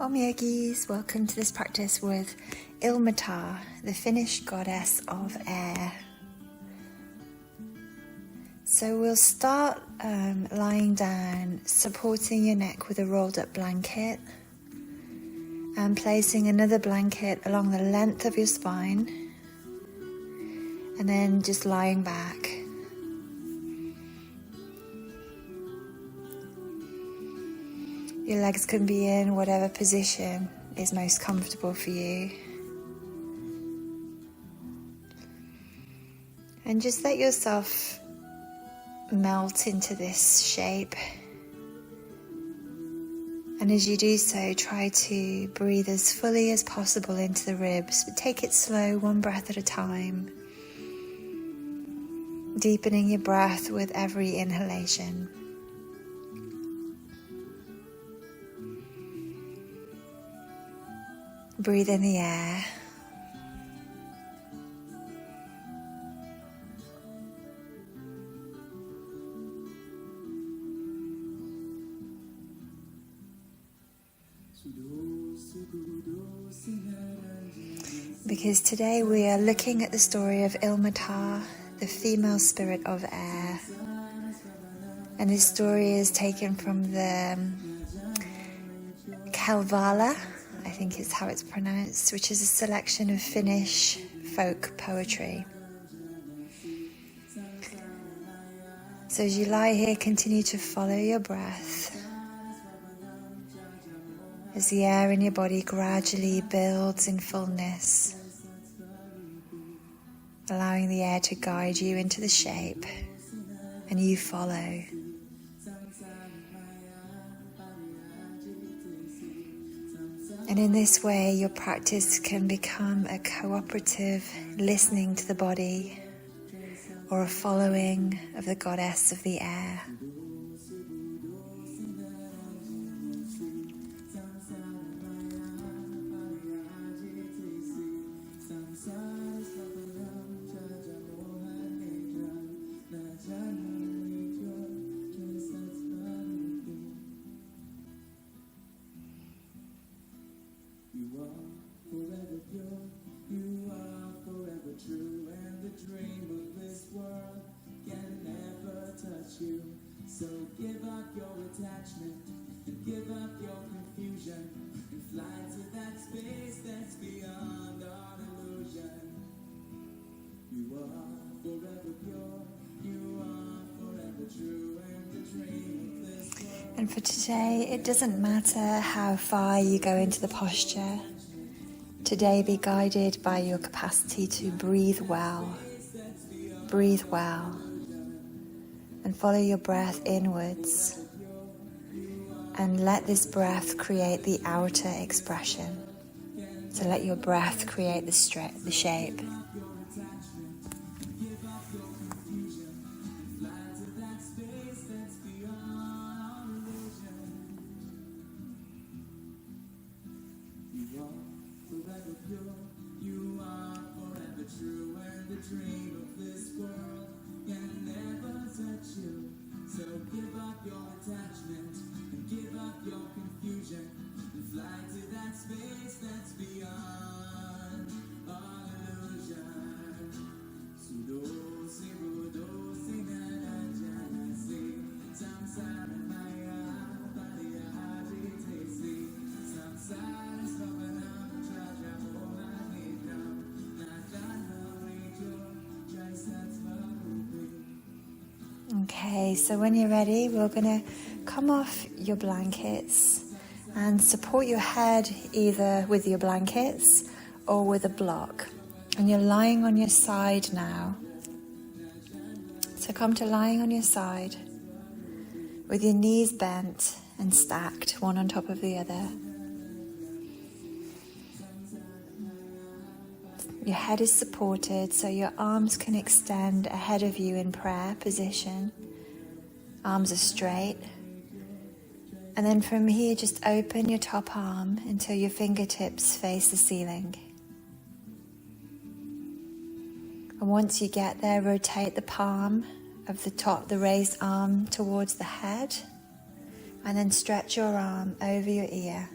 Om Yogis, welcome to this practice with Ilmatar, the Finnish goddess of air. So we'll start lying down, supporting your neck with a rolled up blanket and placing another blanket along the length of your spine, and then just lying back. Your legs can be in whatever position is most comfortable for you. And just let yourself melt into this shape. And as you do so, try to breathe as fully as possible into the ribs, but take it slow, one breath at a time. Deepening your breath with every inhalation. Breathe in the air. Because today we are looking at the story of Ilmatar, the female spirit of air. And this story is taken from the Kalevala, I think is how it's pronounced, which is a selection of Finnish folk poetry. So as you lie here, continue to follow your breath as the air in your body gradually builds in fullness, allowing the air to guide you into the shape, and you follow. And in this way, your practice can become a cooperative listening to the body or a following of the goddess of the air. So give up your attachment and give up your confusion and fly to that space that's beyond all illusion. You are forever pure, you are forever true, and the dream of this world. And for today, it doesn't matter how far you go into the posture. Today, be guided by your capacity to breathe well. Breathe well. And follow your breath inwards. And let this breath create the outer expression. So let your breath create the shape. So give up your attachment and give up your confusion and fly to that space that's beyond all illusion. Sudo sibudo sinarajana si samsara maya pariyajite si samsara svavanam trajamohanidam najana rejo jai satsvarupi. Okay, so when you're ready, we're going to come off your blankets and support your head either with your blankets or with a block. And you're lying on your side now. So come to lying on your side with your knees bent and stacked, one on top of the other. Your head is supported so your arms can extend ahead of you in prayer position. Arms are straight. And then from here, just open your top arm until your fingertips face the ceiling. And once you get there, rotate the palm of the raised arm towards the head. And then stretch your arm over your ear.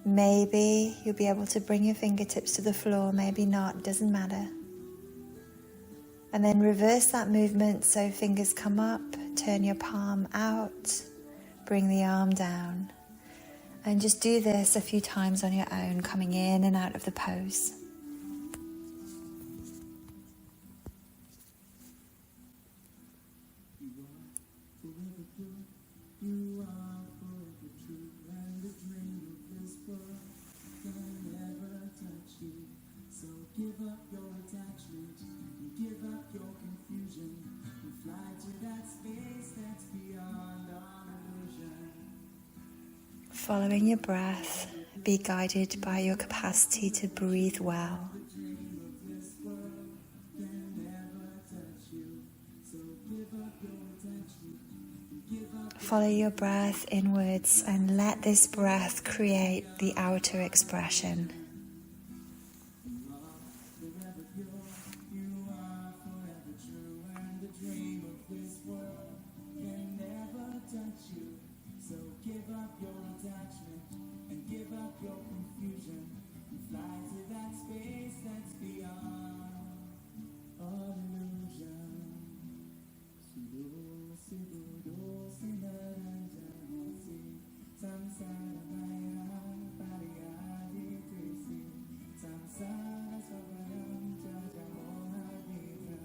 Maybe you'll be able to bring your fingertips to the floor, maybe not, doesn't matter. And then reverse that movement, so fingers come up, turn your palm out, bring the arm down. And just do this a few times on your own, coming in and out of the pose. You are forever true, and the dream of this world can never touch you. So give up your attachment, and give up your confusion, and fly to that space that's beyond all illusion. Following your breath, be guided by your capacity to breathe well. The dream of this world can never touch you. So give up your attachment, and give up. Follow your breath inwards and let this breath create the outer expression. You are forever pure, you are forever true, and the dream of this world can never touch you. So give up your attachment, and give up your confusion, and fly to that space that's beyond all illusion. Sudo, sudo, sinaranjanasi, samsara maya, pariyadi krisi, samsara swapanam jajamohadita.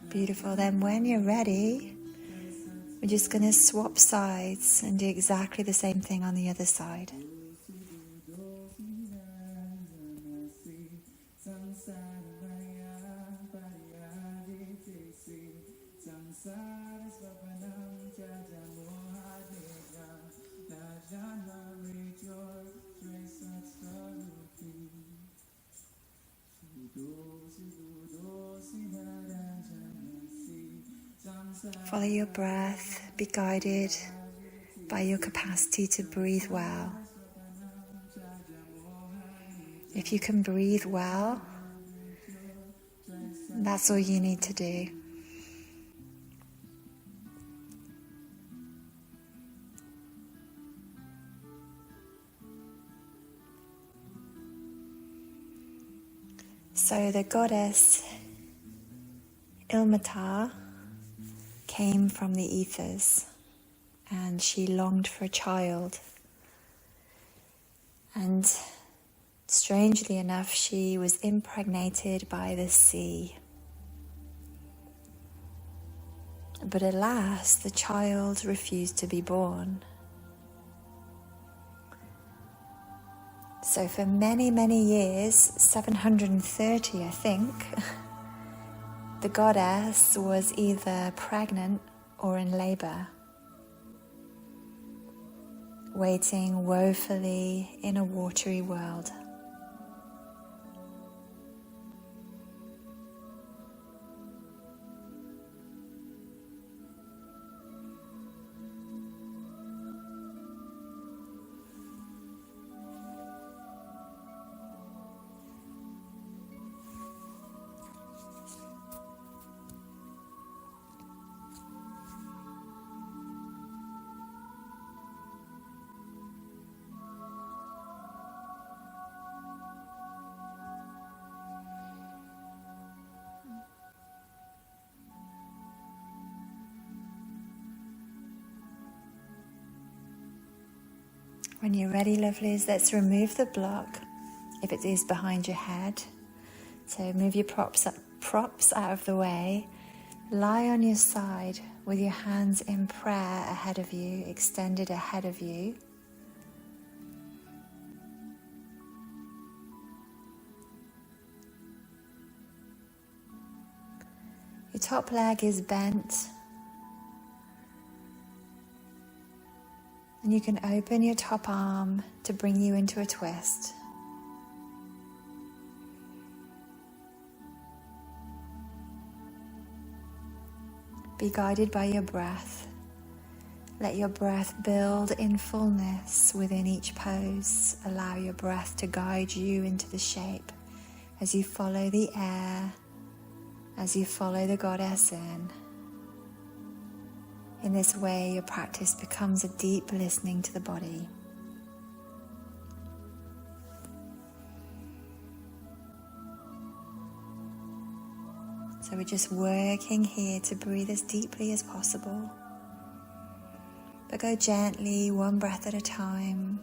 Beautiful. Then when you're ready, we're just going to swap sides and do exactly the same thing on the other side. Follow your breath, be guided by your capacity to breathe well. If you can breathe well, that's all you need to do. So the goddess Ilmatar came from the ethers, and she longed for a child. And strangely enough, she was impregnated by the sea. But alas, the child refused to be born. So for many, many years, 730 I think, the goddess was either pregnant or in labor, waiting woefully in a watery world. When you're ready, lovelies, let's remove the block if it is behind your head. So move your props out of the way. Lie on your side with your hands in prayer ahead of you, extended ahead of you. Your top leg is bent. And you can open your top arm to bring you into a twist. Be guided by your breath. Let your breath build in fullness within each pose. Allow your breath to guide you into the shape as you follow the air, as you follow the goddess in. In this way, your practice becomes a deep listening to the body. So we're just working here to breathe as deeply as possible. But go gently, one breath at a time,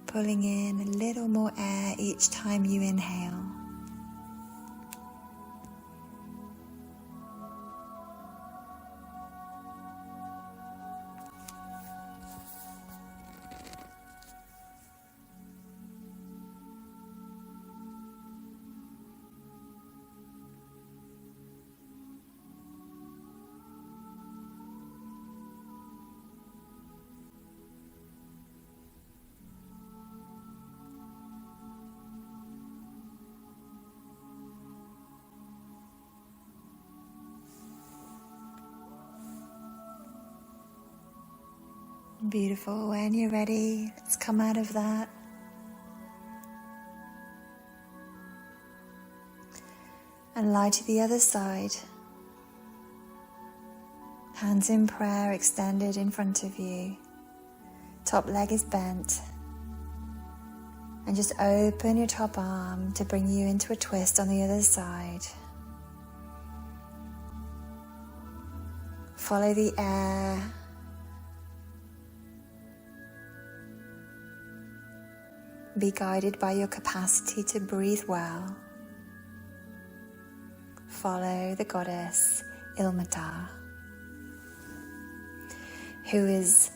pulling in a little more air each time you inhale. Beautiful. When you're ready, let's come out of that. And lie to the other side. Hands in prayer extended in front of you. Top leg is bent. And just open your top arm to bring you into a twist on the other side. Follow the air. Be guided by your capacity to breathe well. Follow the goddess Ilmatar, who is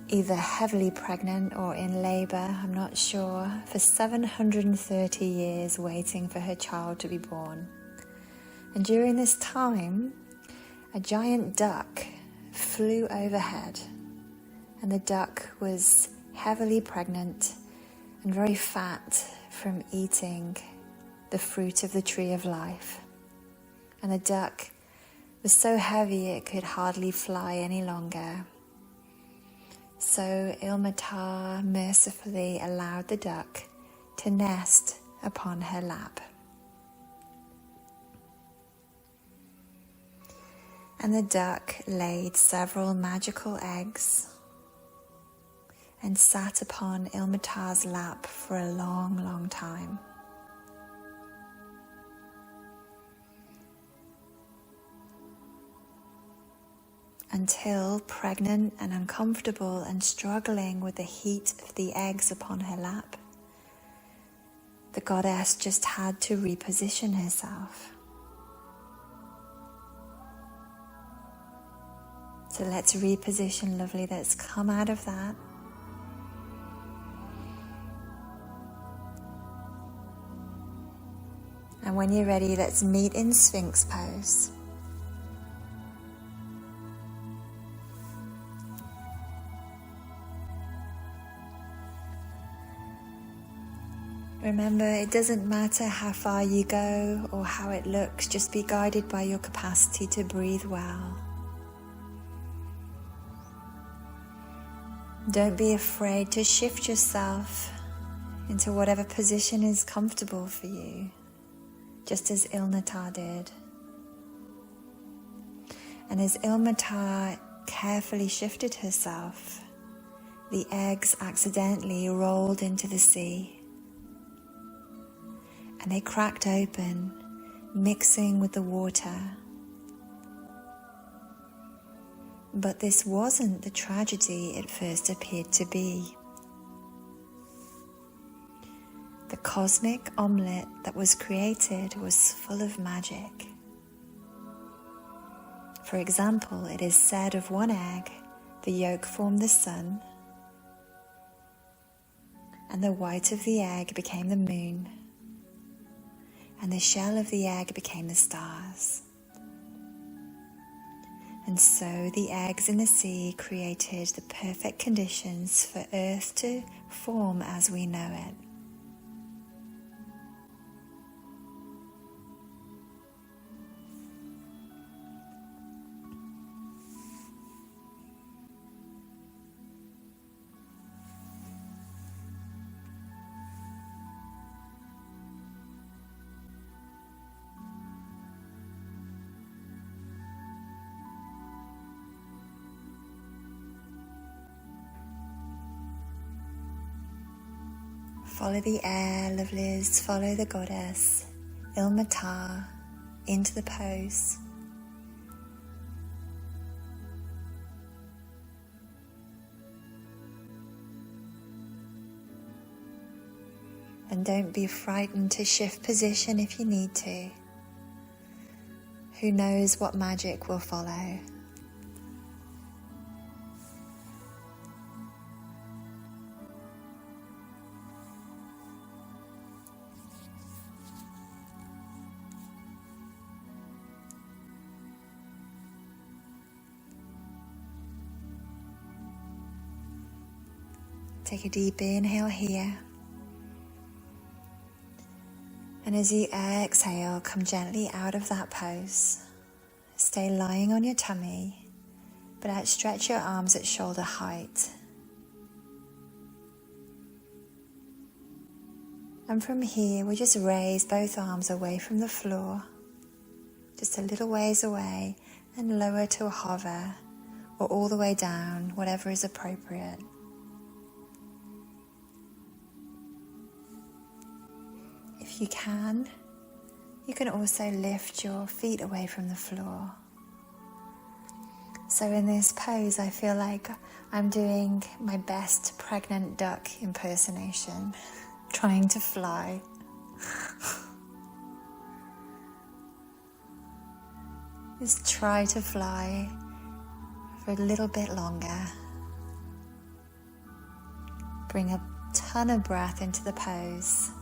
either heavily pregnant or in labor, I'm not sure, for 730 years waiting for her child to be born. And during this time, a giant duck flew overhead, and the duck was heavily pregnant and very fat from eating the fruit of the tree of life. And the duck was so heavy it could hardly fly any longer. So Ilmatar mercifully allowed the duck to nest upon her lap. And the duck laid several magical eggs and sat upon Ilmatar's lap for a long, long time. Until, pregnant and uncomfortable and struggling with the heat of the eggs upon her lap, the goddess just had to reposition herself. So let's reposition, lovely. Let's come out of that. And when you're ready, let's meet in Sphinx pose. Remember, it doesn't matter how far you go or how it looks, just be guided by your capacity to breathe well. Don't be afraid to shift yourself into whatever position is comfortable for you, just as Ilmatar did. And as Ilmatar carefully shifted herself, the eggs accidentally rolled into the sea. And they cracked open, mixing with the water. But this wasn't the tragedy it first appeared to be. The cosmic omelette that was created was full of magic. For example, it is said of one egg, the yolk formed the sun, and the white of the egg became the moon, and the shell of the egg became the stars. And so the eggs in the sea created the perfect conditions for Earth to form as we know it. Follow the air, lovelies, follow the goddess. Ilmatar into the pose. And don't be frightened to shift position if you need to. Who knows what magic will follow? Take a deep inhale here. And as you exhale, come gently out of that pose. Stay lying on your tummy, but outstretch your arms at shoulder height. And from here, we just raise both arms away from the floor, just a little ways away, and lower to a hover, or all the way down, whatever is appropriate. If you can also lift your feet away from the floor. So in this pose, I feel like I'm doing my best pregnant duck impersonation, trying to fly. Just try to fly for a little bit longer. Bring a ton of breath into the pose.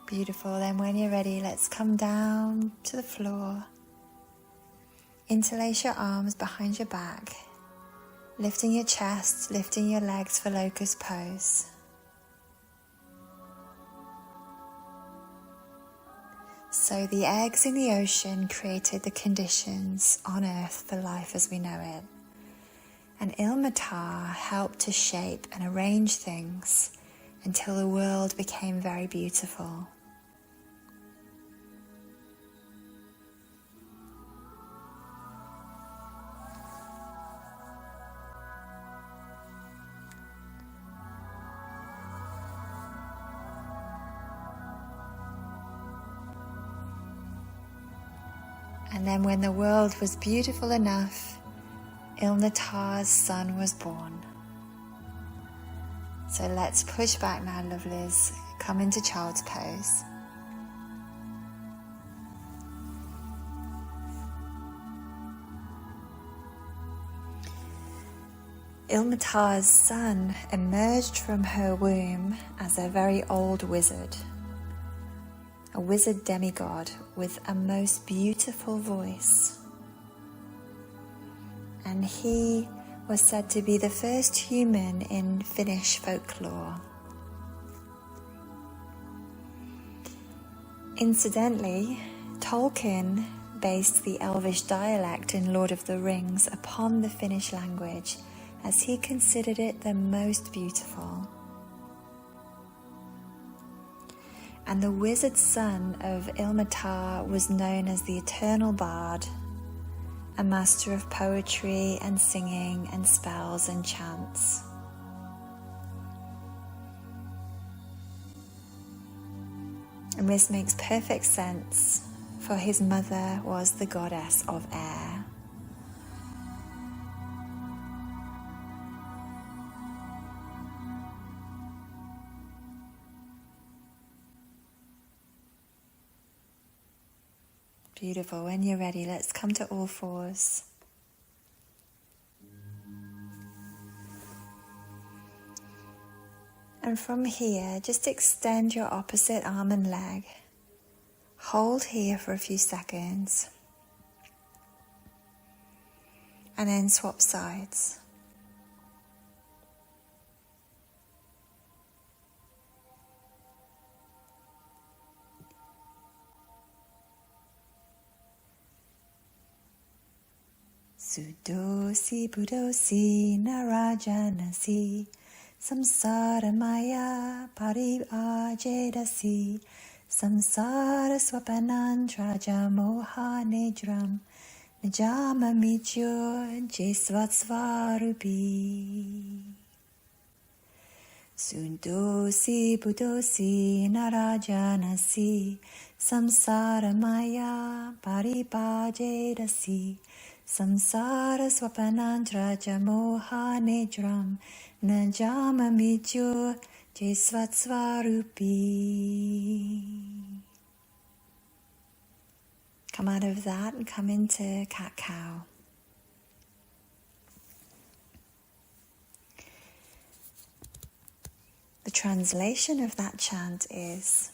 Beautiful. Then when you're ready, let's come down to the floor. Interlace your arms behind your back, lifting your chest, lifting your legs for locust pose. So the eggs in the ocean created the conditions on earth for life as we know it. And Ilmatar helped to shape and arrange things until the world became very beautiful. And then when the world was beautiful enough, Ilmatar's son was born. So let's push back now, lovelies. Come into child's pose. Ilmatar's son emerged from her womb as a very old wizard. A wizard demigod with a most beautiful voice. And he was said to be the first human in Finnish folklore. Incidentally, Tolkien based the Elvish dialect in Lord of the Rings upon the Finnish language, as he considered it the most beautiful. And the wizard son of Ilmatar was known as the Eternal Bard, a master of poetry and singing and spells and chants. And this makes perfect sense, for his mother was the goddess of air. Beautiful. When you're ready, let's come to all fours. And from here, just extend your opposite arm and leg. Hold here for a few seconds. And then swap sides. Sudosi Budosi Narajanasi Samsara Maya Parivajedasi Samsara Swapanantraja Moha Nedram Najama Micho Jesvatsvarupi. Sundosi Budosi Narajanasi Samsara Maya Paripajedasi Samsara Swapanandraja Moha Nedram Najama Micho Jesvatsvarupi. Come out of that and come into cat-cow. The translation of that chant is,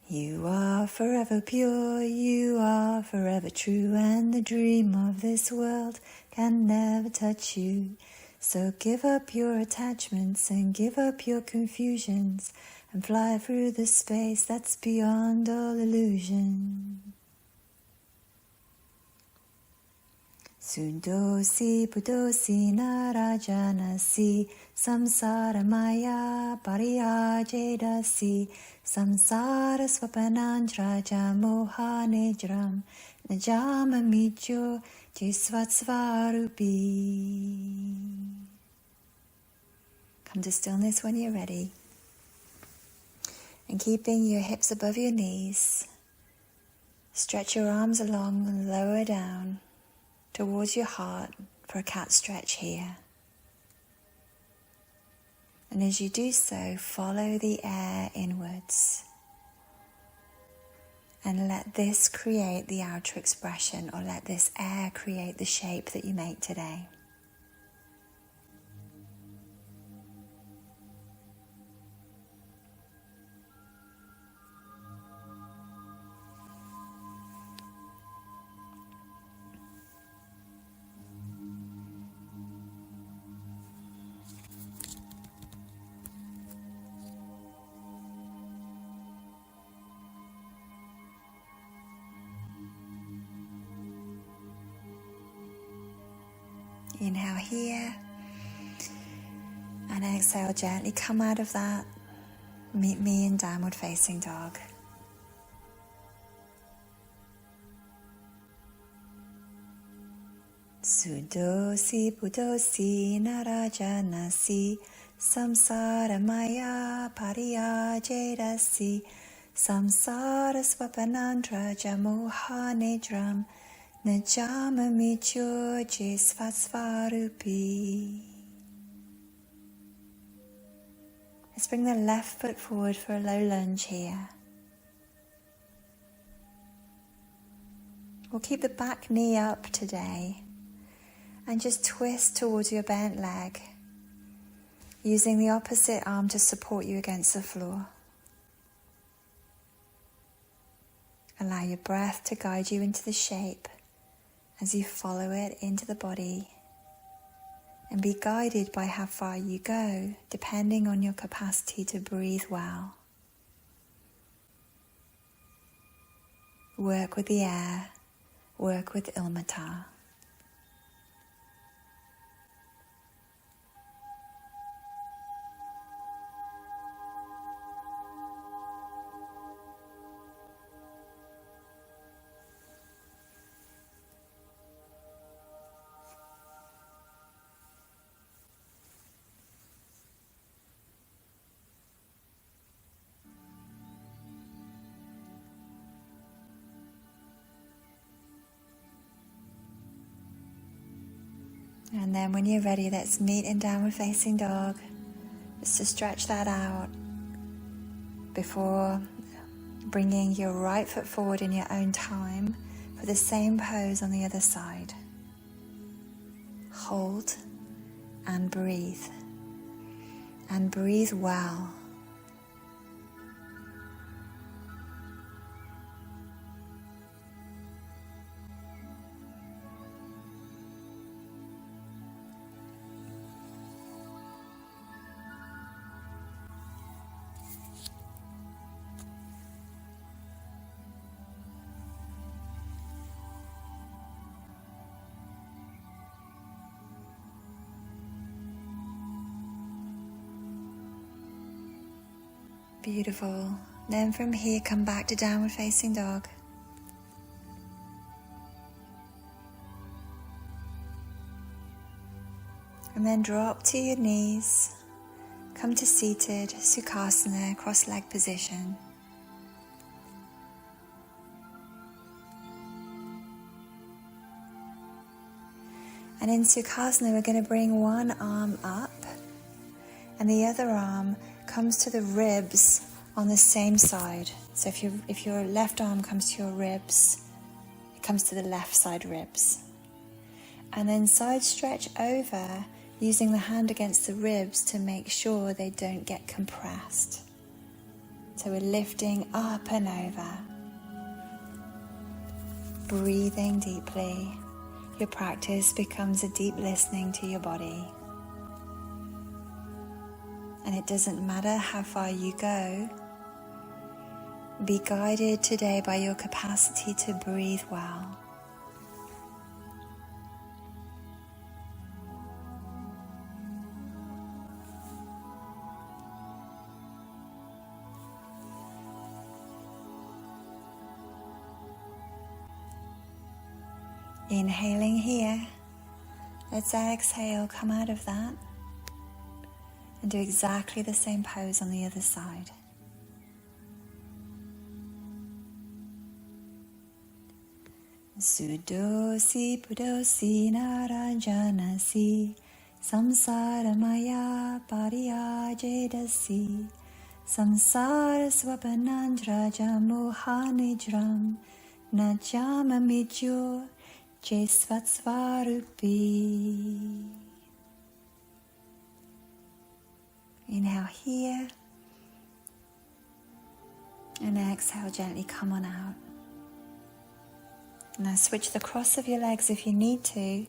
you are forever pure, you are forever true, and the dream of this world can never touch you. So give up your attachments and give up your confusions and fly through the space that's beyond all illusion. Sundosi Budosi Narajanasi Samsara Maya Pariyajedasi Samsara Swapanandraja Moha Nedram Najama Micho Jesvatsvarupi. Come to stillness when you're ready. And keeping your hips above your knees, stretch your arms along and lower down towards your heart for a cat stretch here. And as you do so, follow the air inwards. And let this create the outer expression, or let this air create the shape that you make today. Inhale here, and exhale gently. Come out of that. Meet me in downward facing dog. Sudosi Budosi Narajanasi Samsara Maya Pariyajedasi Samsara Swapanandraja Moha Nedram Najama Micho Jesvatsvarupi. Let's bring the left foot forward for a low lunge here. We'll keep the back knee up today and just twist towards your bent leg, using the opposite arm to support you against the floor. Allow your breath to guide you into the shape as you follow it into the body, and be guided by how far you go, depending on your capacity to breathe well. Work with the air, work with Ilmatar. And then when you're ready, let's meet in downward facing dog. Just to stretch that out before bringing your right foot forward in your own time for the same pose on the other side. Hold and breathe. And breathe well. Beautiful. Then from here, come back to downward facing dog. And then drop to your knees. Come to seated Sukhasana, cross-leg position. And in Sukhasana, we're going to bring one arm up and the other arm comes to the ribs on the same side. So if your left arm comes to your ribs, it comes to the left side ribs. And then side stretch over, using the hand against the ribs to make sure they don't get compressed. So we're lifting up and over. Breathing deeply. Your practice becomes a deep listening to your body. And it doesn't matter how far you go. Be guided today by your capacity to breathe well. Inhaling here. Let's exhale, come out of that. And do exactly the same pose on the other side. Sudosi pudosi naranjanasi samsaramaya pariyajedasi samsara swapanandraja mohanijram najamamidyo jesvatsvarupi. Inhale here and exhale, gently come on out. Now switch the cross of your legs if you need to, and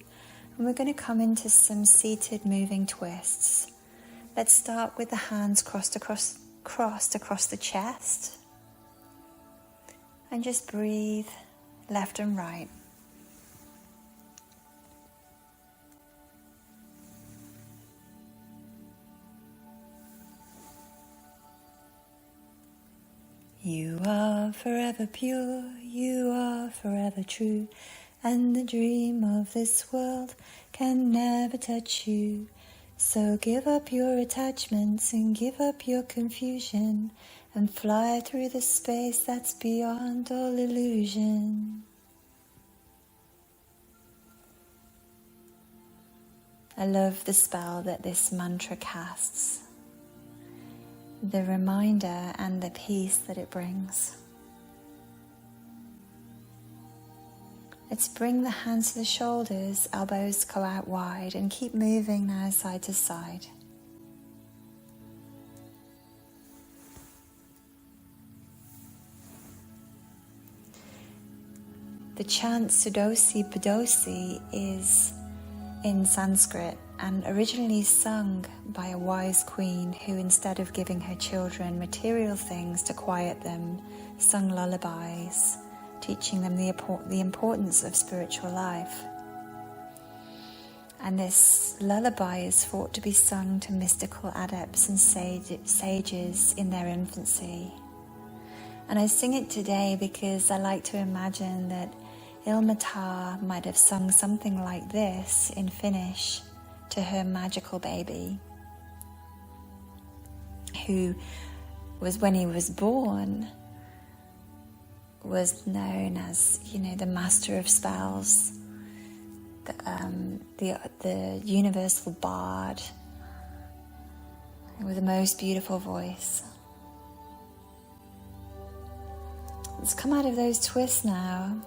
we're going to come into some seated moving twists. Let's start with the hands crossed across the chest, and just breathe left and right. You are forever pure, you are forever true, and the dream of this world can never touch you. So give up your attachments and give up your confusion and fly through the space that's beyond all illusion. I love the spell that this mantra casts. The reminder and the peace that it brings. Let's bring the hands to the shoulders, elbows go out wide, and keep moving now side to side. The chant Sudosi Padosi is in Sanskrit and originally sung by a wise queen who, instead of giving her children material things to quiet them, sung lullabies, teaching them the importance of spiritual life. And this lullaby is thought to be sung to mystical adepts and sages in their infancy. And I sing it today because I like to imagine that Ilmatar might have sung something like this in Finnish to her magical baby, who was, when he was born, was known as, the master of spells, the universal bard with the most beautiful voice. Let's come out of those twists now.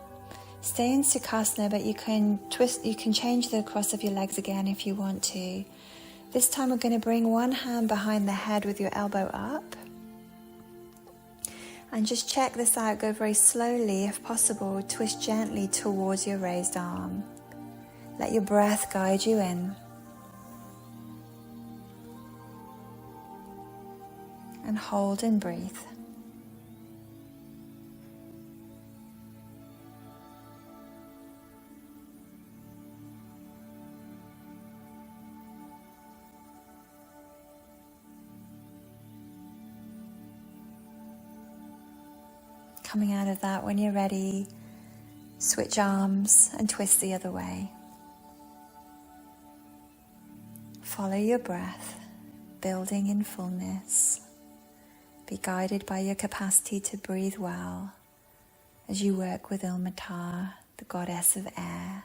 Stay in Sukhasana, but you can change the cross of your legs again if you want to. This time we're going to bring one hand behind the head with your elbow up. And just check this out, go very slowly if possible, twist gently towards your raised arm. Let your breath guide you in. And hold and breathe. Coming out of that, when you're ready, switch arms and twist the other way. follow your breath, building in fullness. Be guided by your capacity to breathe well as you work with Ilmatar, the goddess of air.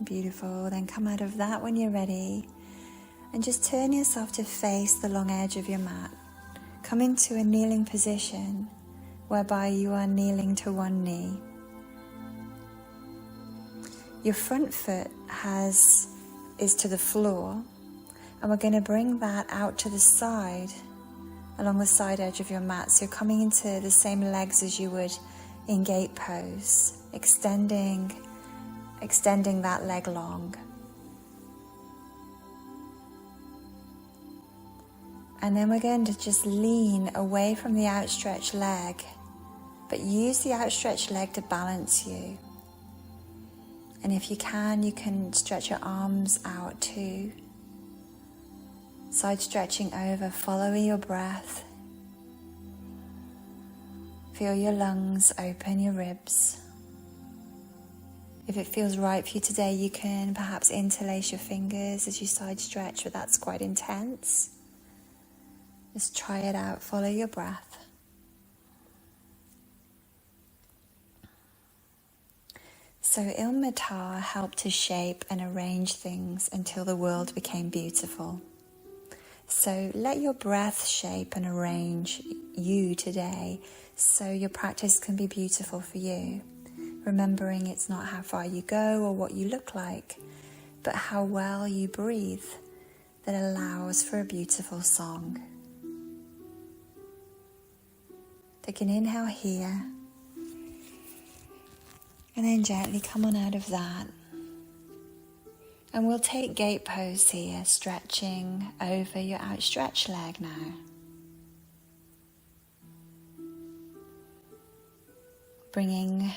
Beautiful. Then come out of that when you're ready and just turn yourself to face the long edge of your mat. Come into a kneeling position whereby you are kneeling to one knee. Your front foot is to the floor, and we're going to bring that out to the side along the side edge of your mat. So you're coming into the same legs as you would in gate pose, extending that leg long. And then we're going to just lean away from the outstretched leg, but use the outstretched leg to balance you. And if you can stretch your arms out too. Side stretching over, following your breath. Feel your lungs open, your ribs. If it feels right for you today, you can perhaps interlace your fingers as you side stretch, but that's quite intense. Just try it out, follow your breath. So Ilmatar helped to shape and arrange things until the world became beautiful. So let your breath shape and arrange you today so your practice can be beautiful for you. Remembering it's not how far you go or what you look like, but how well you breathe that allows for a beautiful song. Take an inhale here, and then gently come on out of that. And we'll take gate pose here, stretching over your outstretched leg now. Bringing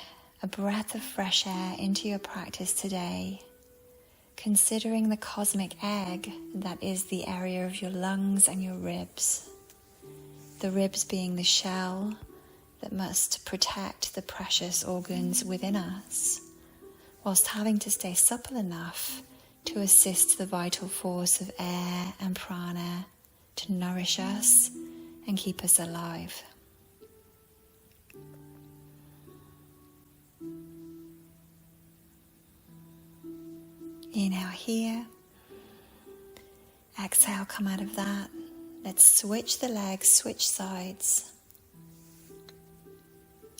a breath of fresh air into your practice today, considering the cosmic egg that is the area of your lungs and your ribs. The ribs being the shell that must protect the precious organs within us, whilst having to stay supple enough to assist the vital force of air and prana to nourish us and keep us alive. Inhale here. Exhale, come out of that. Let's switch the legs, switch sides.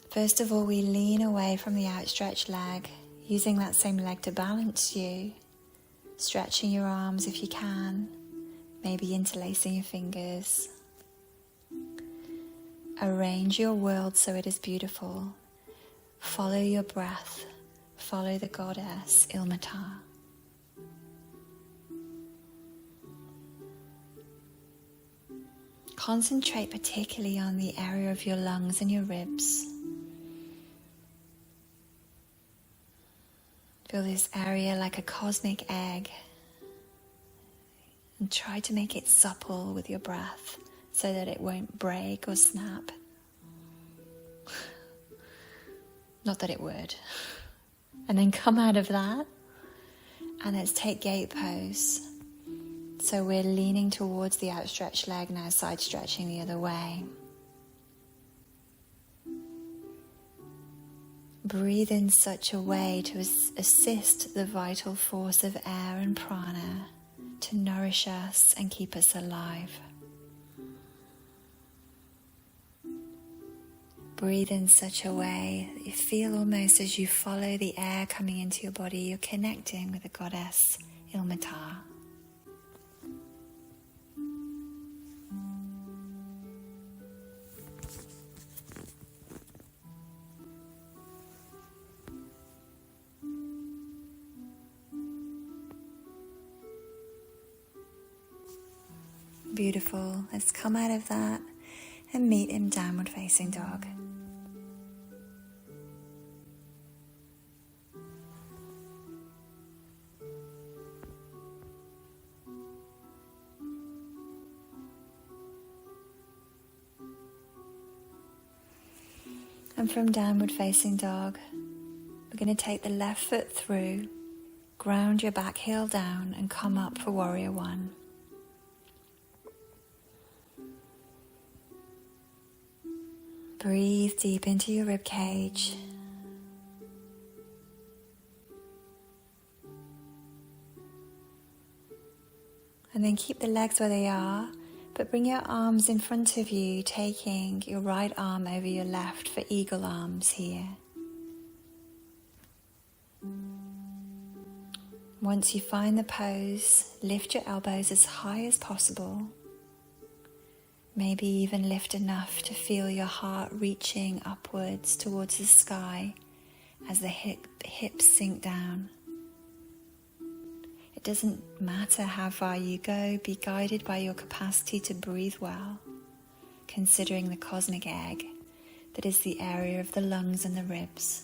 First of all, we lean away from the outstretched leg, using that same leg to balance you. Stretching your arms if you can, maybe interlacing your fingers. Arrange your world so it is beautiful. Follow your breath. Follow the goddess, Ilmatar. Concentrate particularly on the area of your lungs and your ribs. Feel this area like a cosmic egg. And try to make it supple with your breath so that it won't break or snap. Not that it would. And then come out of that. And let's take gate pose. So we're leaning towards the outstretched leg now, side stretching the other way. Breathe in such a way to assist the vital force of air and prana to nourish us and keep us alive. Breathe in such a way that you feel almost as you follow the air coming into your body, you're connecting with the goddess Ilmatar. Beautiful. Let's come out of that and meet in downward facing dog. And from downward facing dog, we're going to take the left foot through, ground your back heel down and come up for warrior one. Breathe deep into your rib cage. And then keep the legs where they are, but bring your arms in front of you, taking your right arm over your left for eagle arms here. Once you find the pose, lift your elbows as high as possible. Maybe even lift enough to feel your heart reaching upwards towards the sky as the hips sink down. It doesn't matter how far you go, be guided by your capacity to breathe well, considering the cosmic egg that is the area of the lungs and the ribs.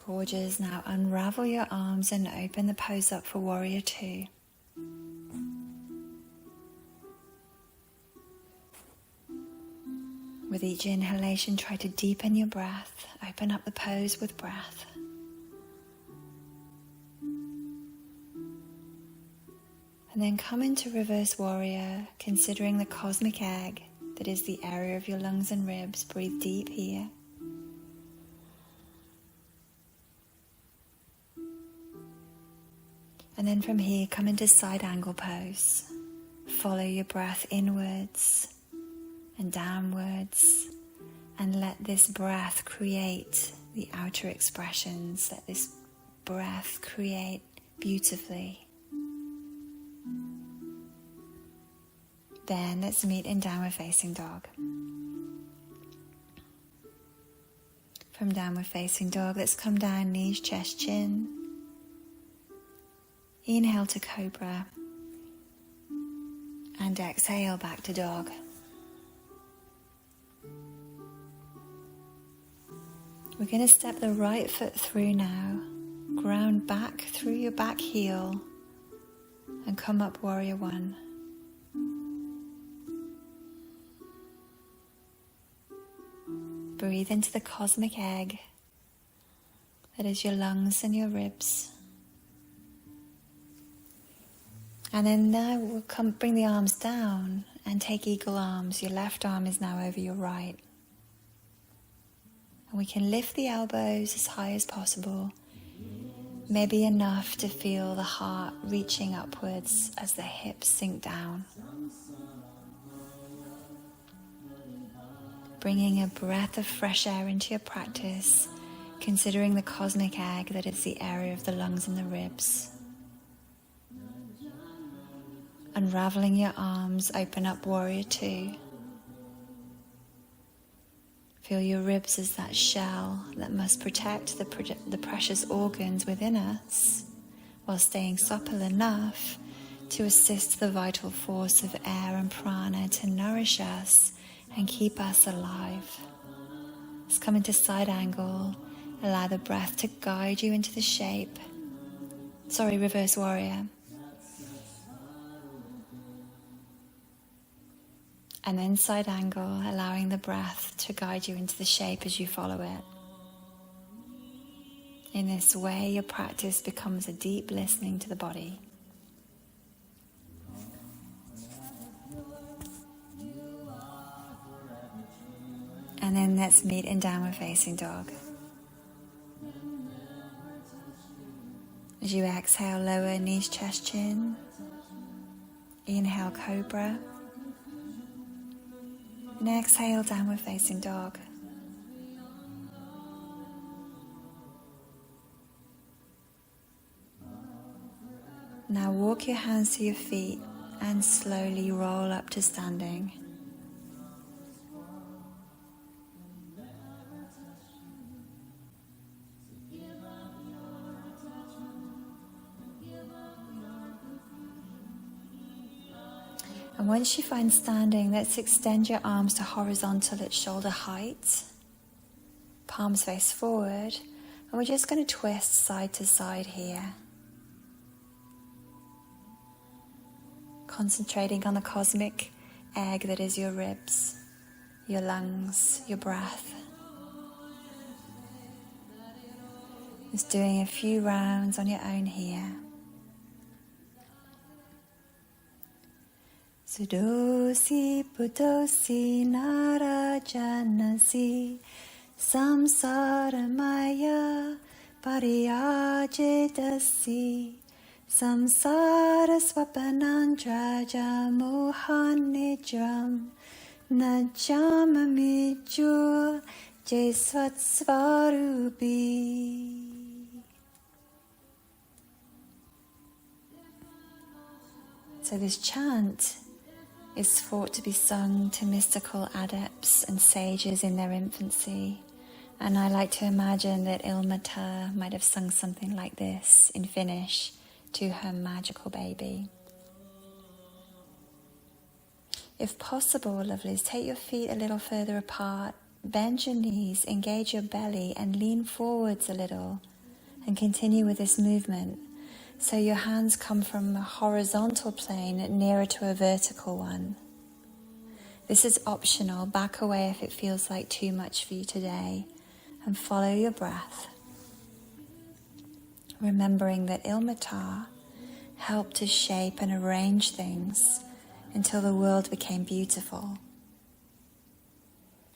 Gorgeous. Now unravel your arms and open the pose up for warrior two. With each inhalation, try to deepen your breath. Open up the pose with breath. And then come into reverse warrior, considering the cosmic egg that is the area of your lungs and ribs. Breathe deep here. And then from here, come into side angle pose. Follow your breath inwards and downwards, and let this breath create the outer expressions. Let this breath create beautifully. Then let's meet in downward facing dog. From downward facing dog, let's come down, knees, chest, chin. Inhale to cobra, and exhale back to dog. We're going to step the right foot through now, ground back through your back heel, and come up warrior one. Breathe into the cosmic egg that is your lungs and your ribs. And then now we'll bring the arms down and take eagle arms. Your left arm is now over your right. And we can lift the elbows as high as possible. Maybe enough to feel the heart reaching upwards as the hips sink down. Bringing a breath of fresh air into your practice, considering the cosmic egg that is the area of the lungs and the ribs. Unraveling your arms, open up warrior two. Feel your ribs as that shell that must protect the precious organs within us, while staying supple enough to assist the vital force of air and prana to nourish us and keep us alive. Let's come into side angle. Allow the breath to guide you into the shape. Reverse warrior. And then side angle, allowing the breath to guide you into the shape as you follow it. In this way, your practice becomes a deep listening to the body. And then let's meet in downward facing dog. As you exhale, lower knees, chest, chin. Inhale, cobra. And exhale, downward facing dog. Now walk your hands to your feet and slowly roll up to standing. And once you find standing, let's extend your arms to horizontal at shoulder height. Palms face forward. And we're just going to twist side to side here, concentrating on the cosmic egg that is your ribs, your lungs, your breath. Just doing a few rounds on your own here. Sudosi putosi narajanasi samsaramaya pariyajitasi samsara swapanandraja mohanijam najamamijur jeswatsvarupi. So this chant is thought to be sung to mystical adepts and sages in their infancy. And I like to imagine that Ilmatar might have sung something like this in Finnish to her magical baby. If possible, lovelies, take your feet a little further apart, bend your knees, engage your belly, and lean forwards a little, and continue with this movement. So your hands come from a horizontal plane nearer to a vertical one. This is optional. Back away if it feels like too much for you today, and follow your breath. Remembering that Ilmatar helped to shape and arrange things until the world became beautiful.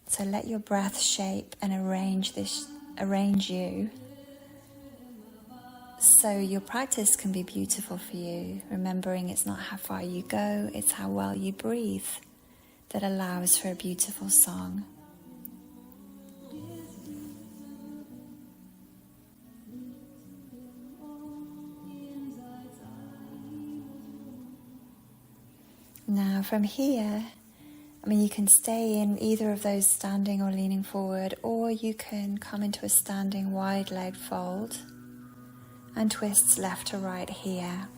So let your breath shape and arrange you, so your practice can be beautiful for you, remembering it's not how far you go, it's how well you breathe that allows for a beautiful song. Now from here, you can stay in either of those, standing or leaning forward, or you can come into a standing wide-legged fold and twists left to right here.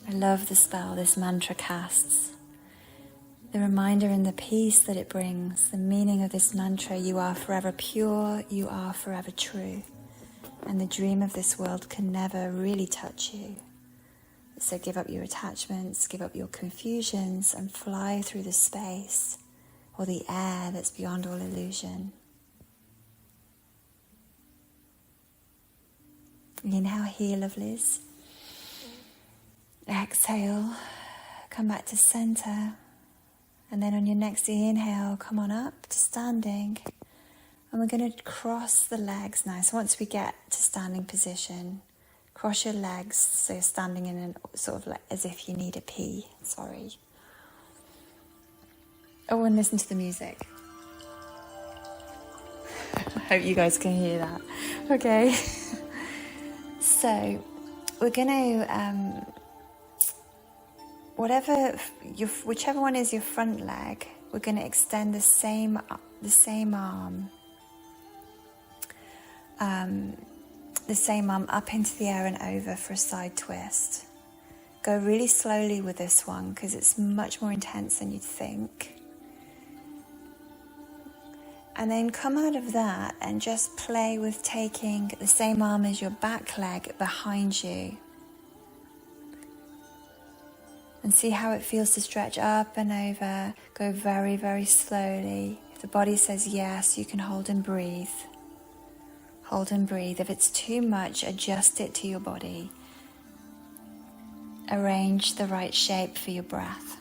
I love the spell this mantra casts. The reminder and the peace that it brings, the meaning of this mantra: you are forever pure, you are forever true, and the dream of this world can never really touch you. So give up your attachments, give up your confusions, and fly through the space or the air that's beyond all illusion. Inhale here, lovelies. Exhale, come back to center, and then on your next inhale, come on up to standing, and we're going to cross the legs now. So once we get to standing position, cross your legs so you're standing in an sort of like as if you need a pee. Sorry. Oh, and listen to the music. I hope you guys can hear that. Okay. So we're going to whichever one is your front leg, we're going to extend the same arm, up into the air and over for a side twist. Go really slowly with this one because it's much more intense than you'd think. And then come out of that and just play with taking the same arm as your back leg behind you. And see how it feels to stretch up and over. Go very, very slowly. If the body says yes, you can hold and breathe. Hold and breathe. If it's too much, adjust it to your body. Arrange the right shape for your breath.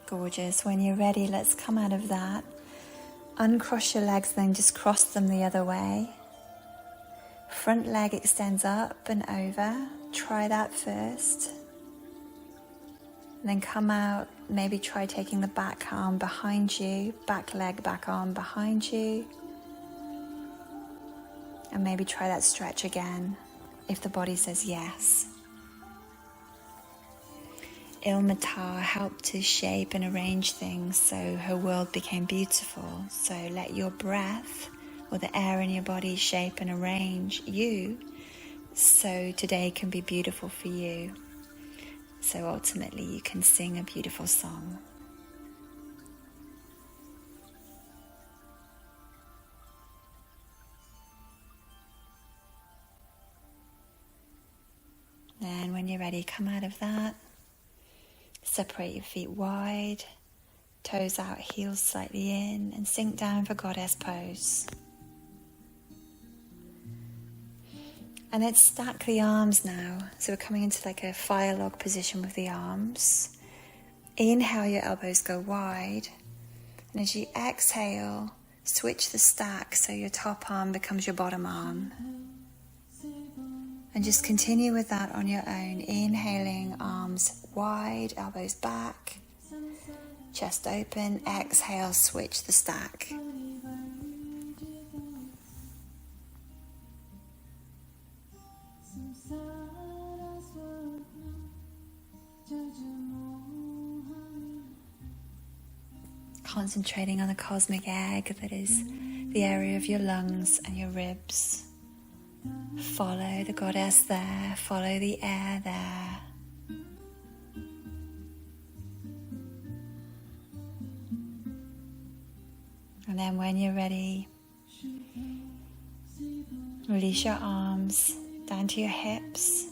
Gorgeous. When you're ready, let's come out of that. Uncross your legs, then just cross them the other way. Front leg extends up and over. Try that first. And then come out, maybe try taking the back arm behind you, back leg, back arm behind you. And maybe try that stretch again, if the body says yes. Ilmatar helped to shape and arrange things so her world became beautiful. So let your breath or the air in your body shape and arrange you so today can be beautiful for you. So ultimately you can sing a beautiful song. Then when you're ready, come out of that. Separate your feet wide, toes out, heels slightly in, and sink down for goddess pose. And let's stack the arms now. So we're coming into like a fire log position with the arms. Inhale, your elbows go wide. And as you exhale, switch the stack so your top arm becomes your bottom arm. And just continue with that on your own. Inhaling, arms wide, elbows back, chest open. Exhale, switch the stack. Concentrating on the cosmic egg that is the area of your lungs and your ribs. Follow the goddess there, follow the air there. And then when you're ready, release your arms down to your hips.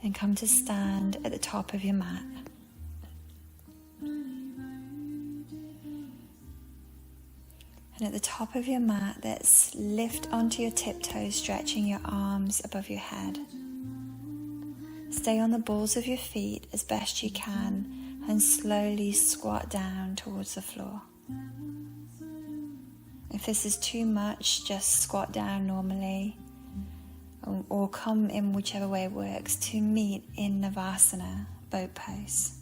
Then come to stand at the top of your mat. And at the top of your mat, let's lift onto your tiptoes, stretching your arms above your head. Stay on the balls of your feet as best you can and slowly squat down towards the floor. If this is too much, just squat down normally or come in whichever way works to meet in Navasana, boat pose.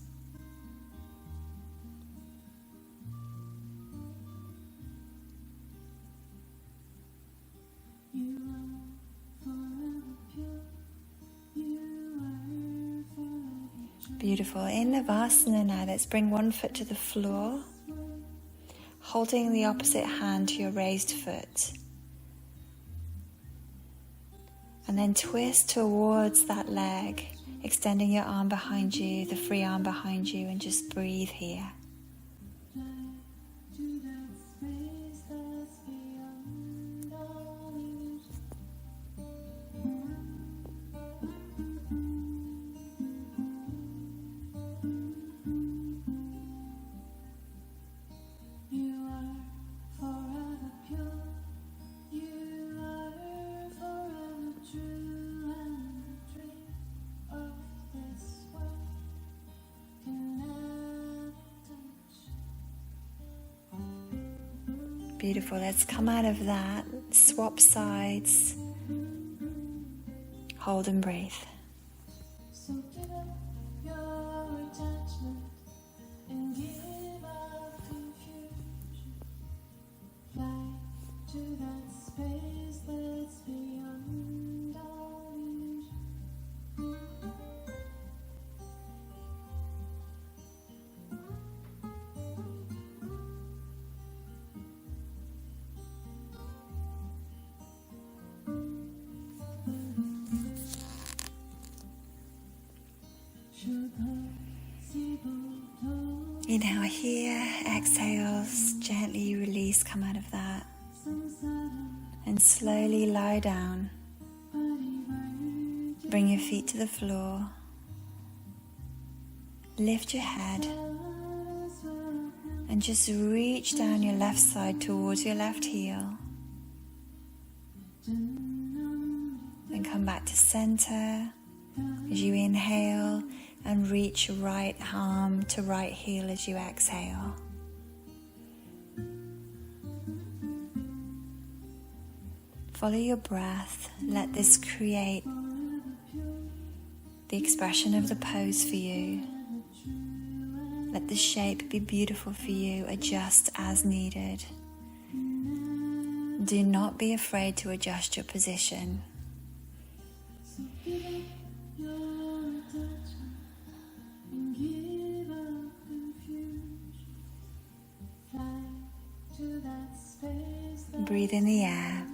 Beautiful. In Navasana now, let's bring one foot to the floor, holding the opposite hand to your raised foot. And then twist towards that leg, extending your arm behind you, the free arm behind you, and just breathe here. Beautiful. Let's come out of that. Swap sides. Hold and breathe. So give up your attachment and give up confusion. Fly to that space that's beyond all illusion. Inhale here, exhales, gently release, come out of that. And slowly lie down. Bring your feet to the floor. Lift your head. And just reach down your left side towards your left heel. Then come back to center. As you inhale, and reach right arm to right heel as you exhale. Follow your breath. Let this create the expression of the pose for you. Let the shape be beautiful for you. Adjust as needed. Do not be afraid to adjust your position. Breathe in the air.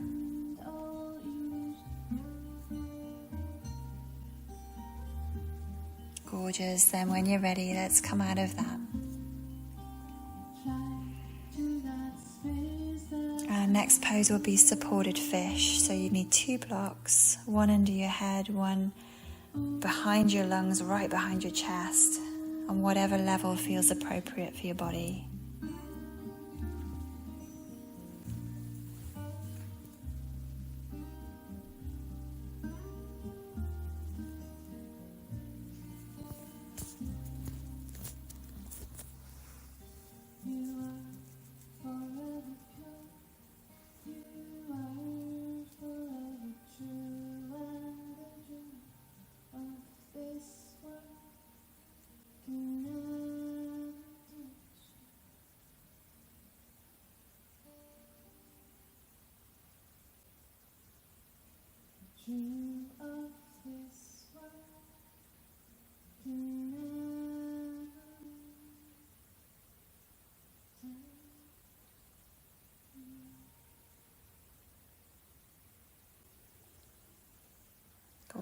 Gorgeous. Then when you're ready, let's come out of that. Our next pose will be supported fish. So you need 2 blocks, one under your head, one behind your lungs, right behind your chest, on whatever level feels appropriate for your body.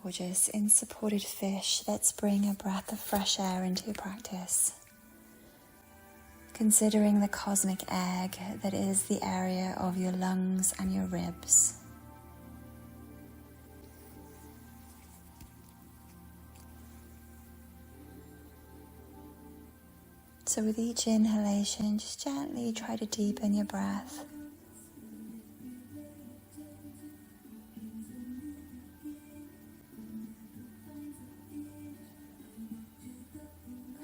Gorgeous. In supported fish, let's bring a breath of fresh air into your practice. Considering the cosmic egg that is the area of your lungs and your ribs. So with each inhalation, just gently try to deepen your breath.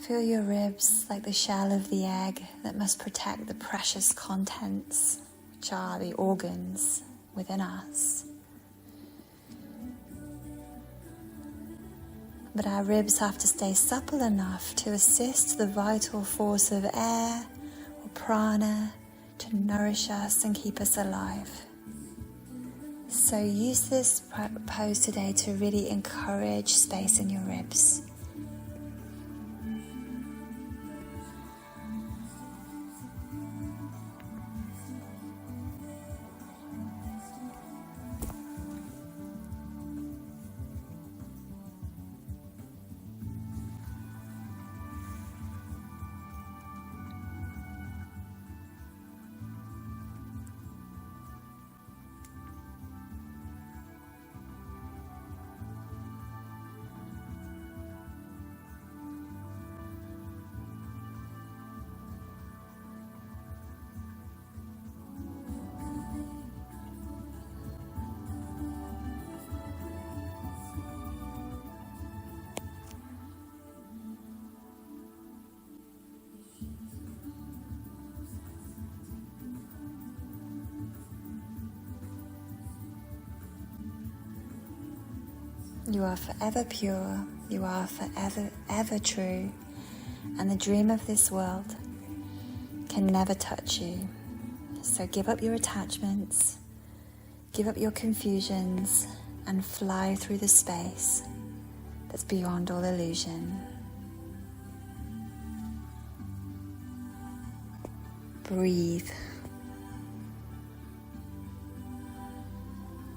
Feel your ribs like the shell of the egg that must protect the precious contents, which are the organs within us. But our ribs have to stay supple enough to assist the vital force of air or prana to nourish us and keep us alive. So use this pose today to really encourage space in your ribs. You are forever pure, you are forever, ever true, and the dream of this world can never touch you. So give up your attachments, give up your confusions, and fly through the space that's beyond all illusion. Breathe.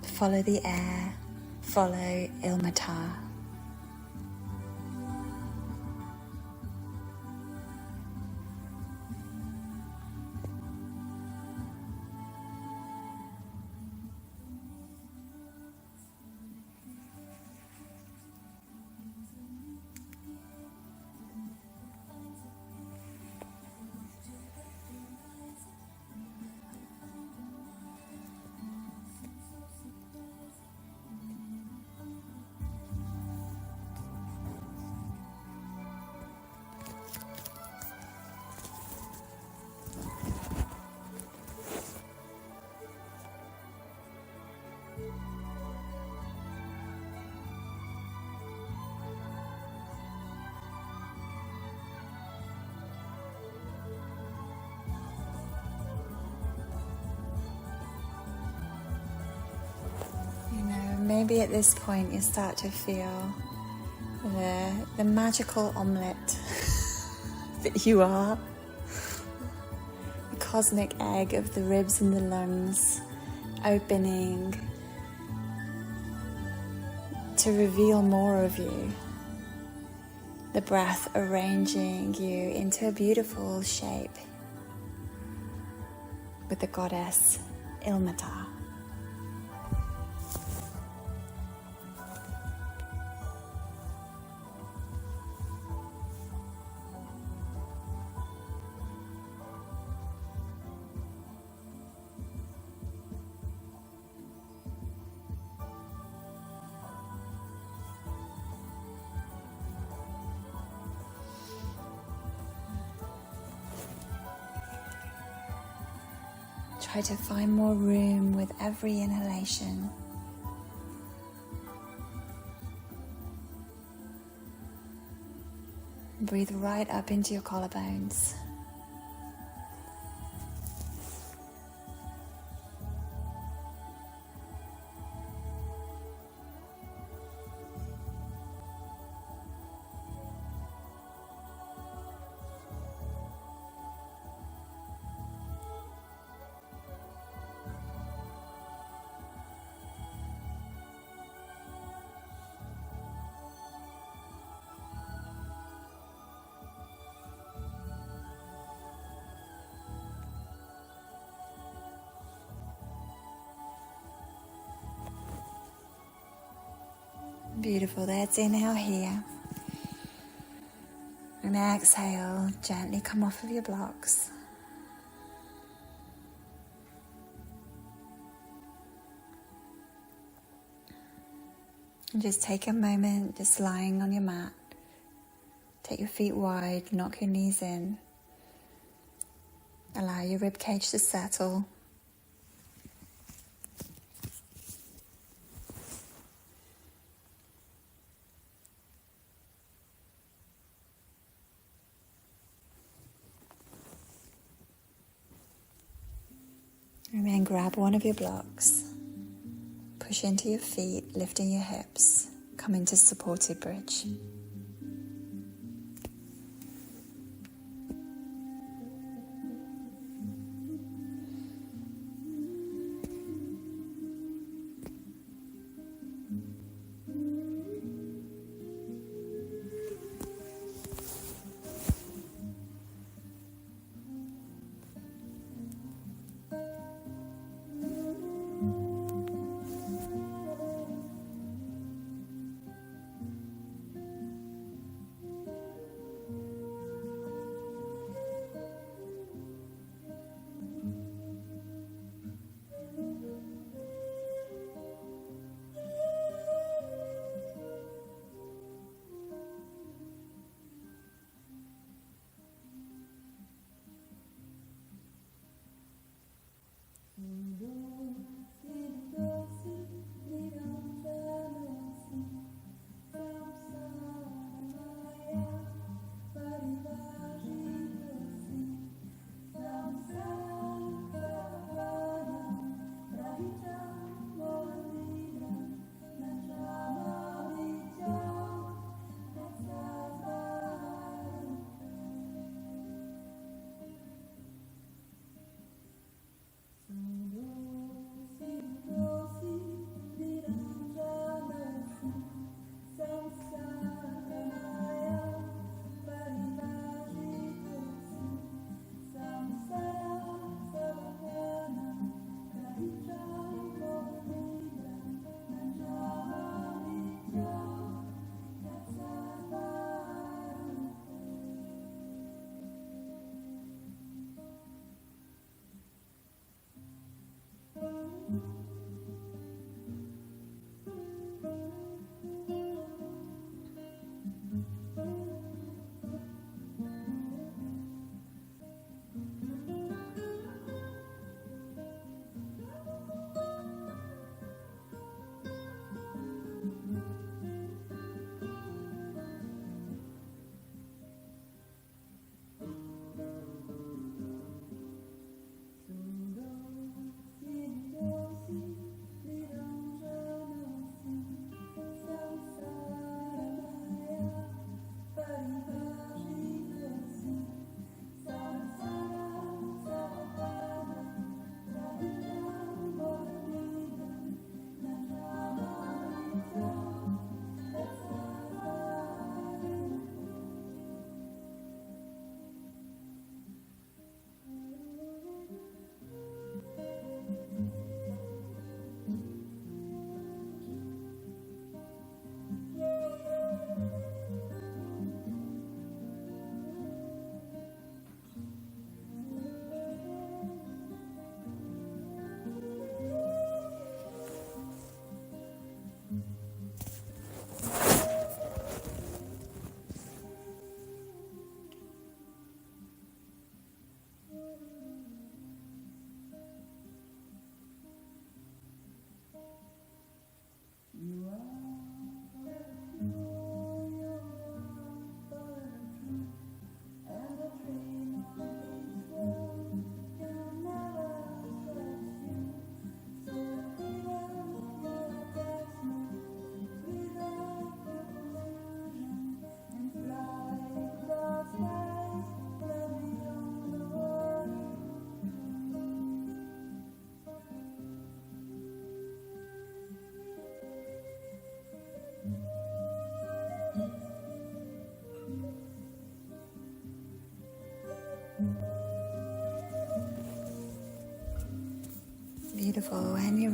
Follow the air. Follow Ilmatar. maybe at this point you start to feel the magical omelette that you are, the cosmic egg of the ribs and the lungs opening to reveal more of you, the breath arranging you into a beautiful shape with the goddess Ilmatar. Try to find more room with every inhalation. Breathe right up into your collarbones. Beautiful, let's inhale here. And exhale, gently come off of your blocks. And just take a moment, just lying on your mat. Take your feet wide, knock your knees in. Allow your ribcage to settle. And then grab one of your blocks. Push into your feet, lifting your hips. Come into supported bridge.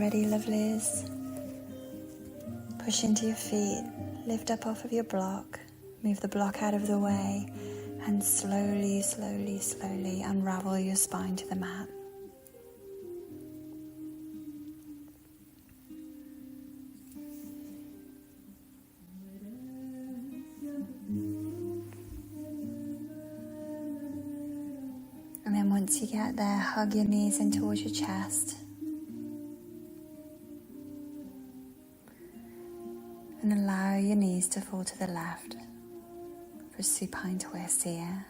ready, lovelies, push into your feet, lift up off of your block, move the block out of the way, and slowly, slowly, slowly unravel your spine to the mat. And then once you get there, hug your knees in towards your chest. And allow your knees to fall to the left for supine twist here.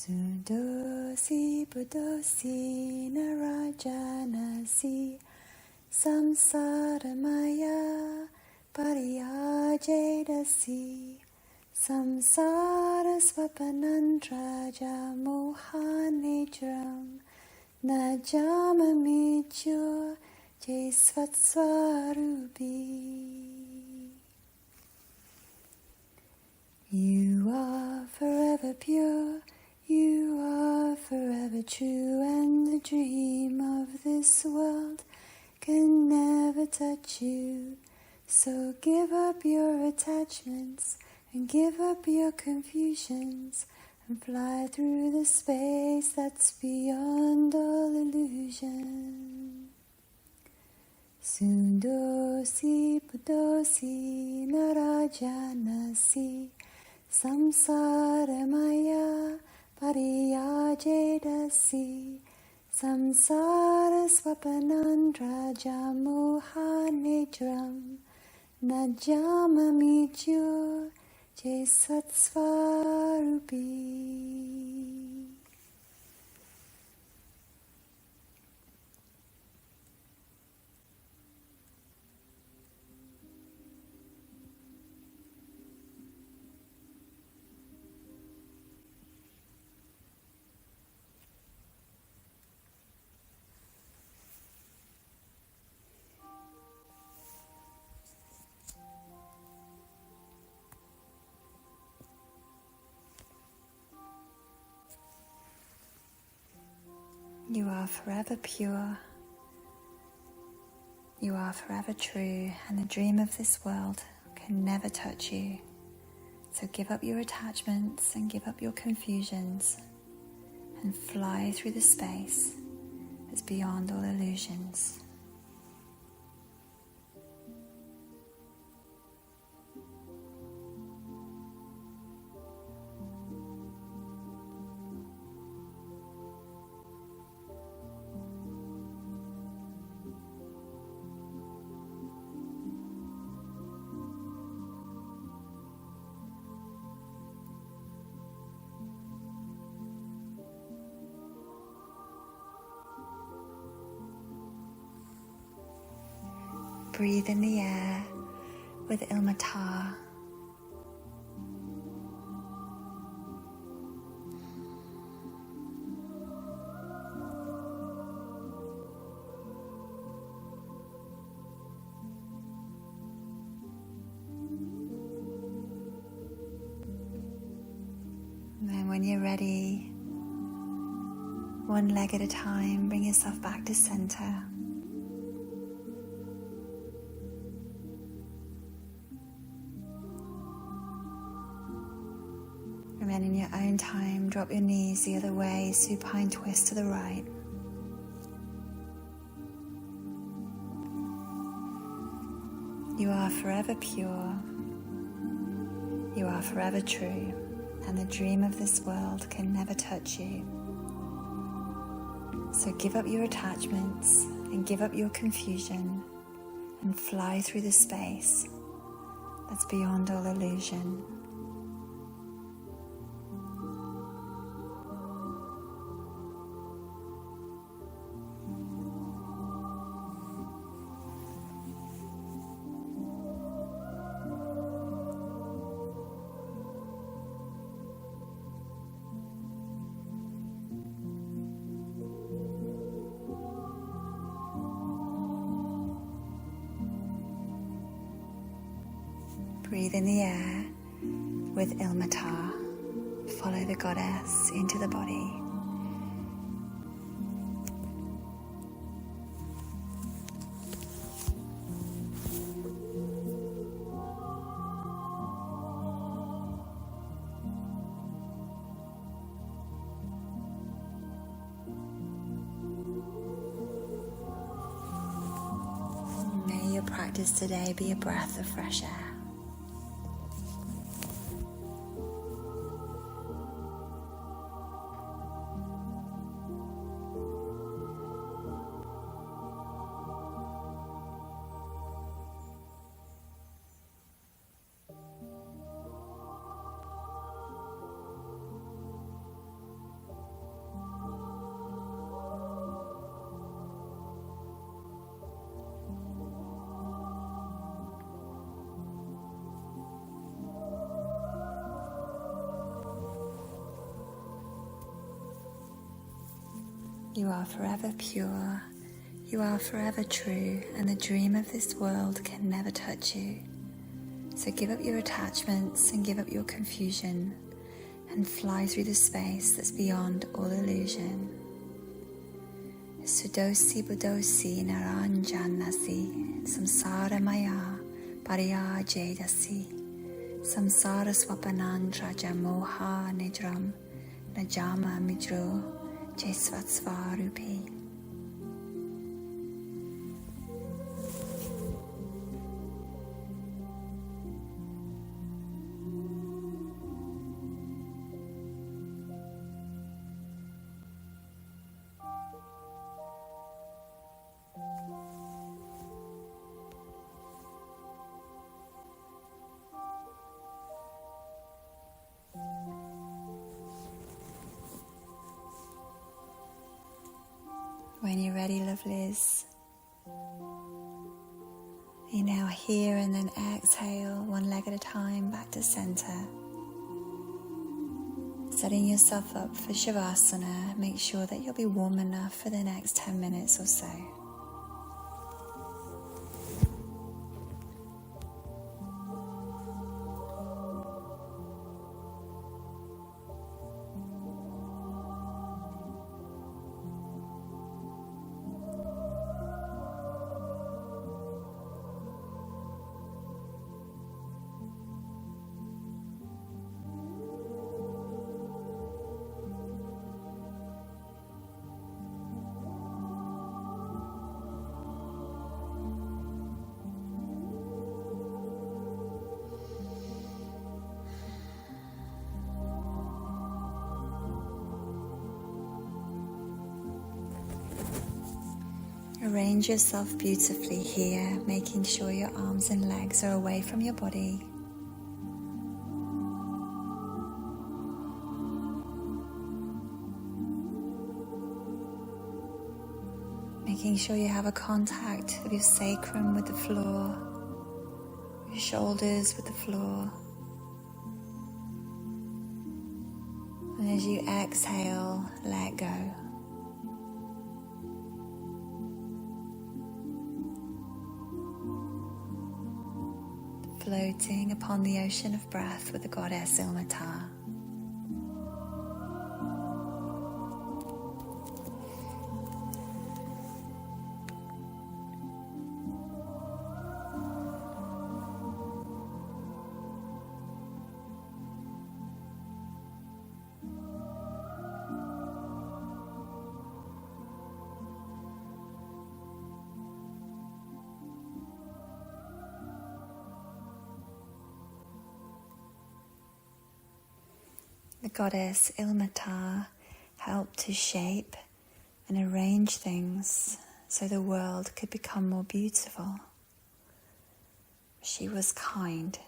Sudosi budosi narajanasi samsaramaya pariyajedasi samsara swapanandraja mohanejram najamamicho jesvatswarupi. You are forever pure, you are forever true, and the dream of this world can never touch you. So give up your attachments and give up your confusions and fly through the space that's beyond all illusion. Sundosi pudosi narajanasi samsaramaya pariyajedasi samsara swapanandraja mohanejram najamamicho jesvatsvarupi. You are forever pure, you are forever true, and the dream of this world can never touch you. So give up your attachments and give up your confusions and fly through the space that's beyond all illusions. Breathe in the air with Ilmatar. And then when you're ready, one leg at a time, bring yourself back to center. And then in your own time, drop your knees the other way, supine twist to the right. You are forever pure. You are forever true. and the dream of this world can never touch you. So give up your attachments and give up your confusion and fly through the space that's beyond all illusion. Breathe in the air with Ilmatar. Follow the goddess into the body. May your practice today be a breath of fresh air. You are forever pure, you are forever true, and the dream of this world can never touch you. So give up your attachments and give up your confusion and fly through the space that's beyond all illusion. Sudosi budosi naranjanasi, samsara maya pariya jedasi, samsara swapanandra jamoha nidram, najama midro Jesvatsvarupi. When you're ready, lovelies, inhale here and then exhale one leg at a time back to center. Setting yourself up for Shavasana, make sure that you'll be warm enough for the next 10 minutes or so. Arrange yourself beautifully here, making sure your arms and legs are away from your body. Making sure you have a contact of your sacrum with the floor, your shoulders with the floor. And as you exhale, let go. Floating upon the ocean of breath with the goddess Ilmatar. The goddess Ilmatar helped to shape and arrange things so the world could become more beautiful. She was kind,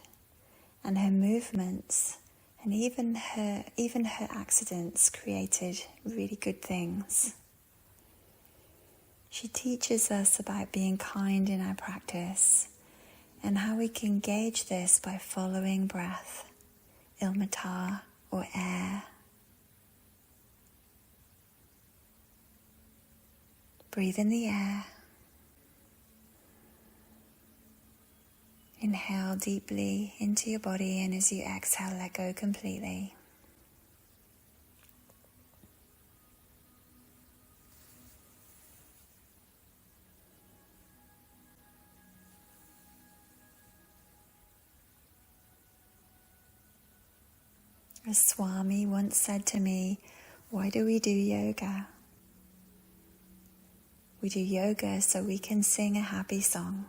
and her movements and even her accidents created really good things. She teaches us about being kind in our practice and how we can gauge this by following breath, Ilmatar or air. Breathe in the air. Inhale deeply into your body, and as you exhale, let go completely. A Swami once said to me, "Why do we do yoga? We do yoga so we can sing a happy song."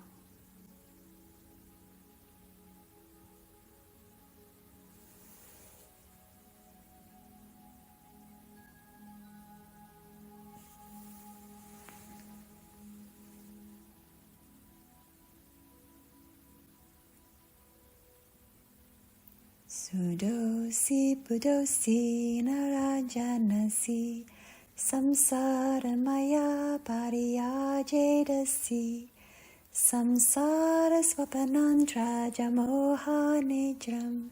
Sudosi budosi narajanasi samsara maya pariyajedasi samsara swapanantra jamoha nijram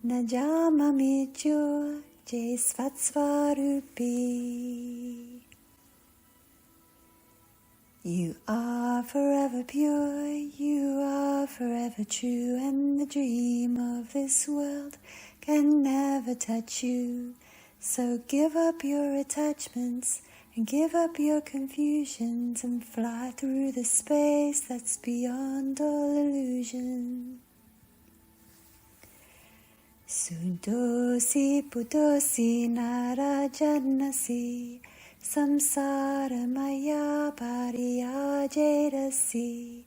najamamicho jesvatsvarupi. You are forever pure, you are forever true, and the dream of this world can never touch you. So give up your attachments and give up your confusions and fly through the space that's beyond all illusion. Sudosi pudosi narajanasi samsara maya pariyajedasi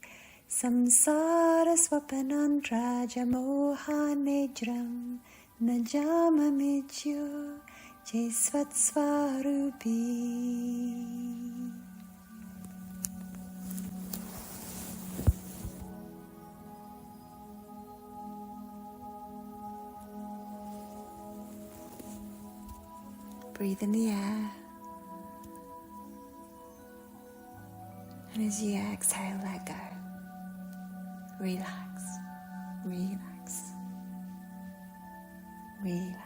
samsara swapanantra jamoha nijram najamamichyo jesvatsvarupi. Breathe in the air, and as you exhale, let go. Relax, relax, relax.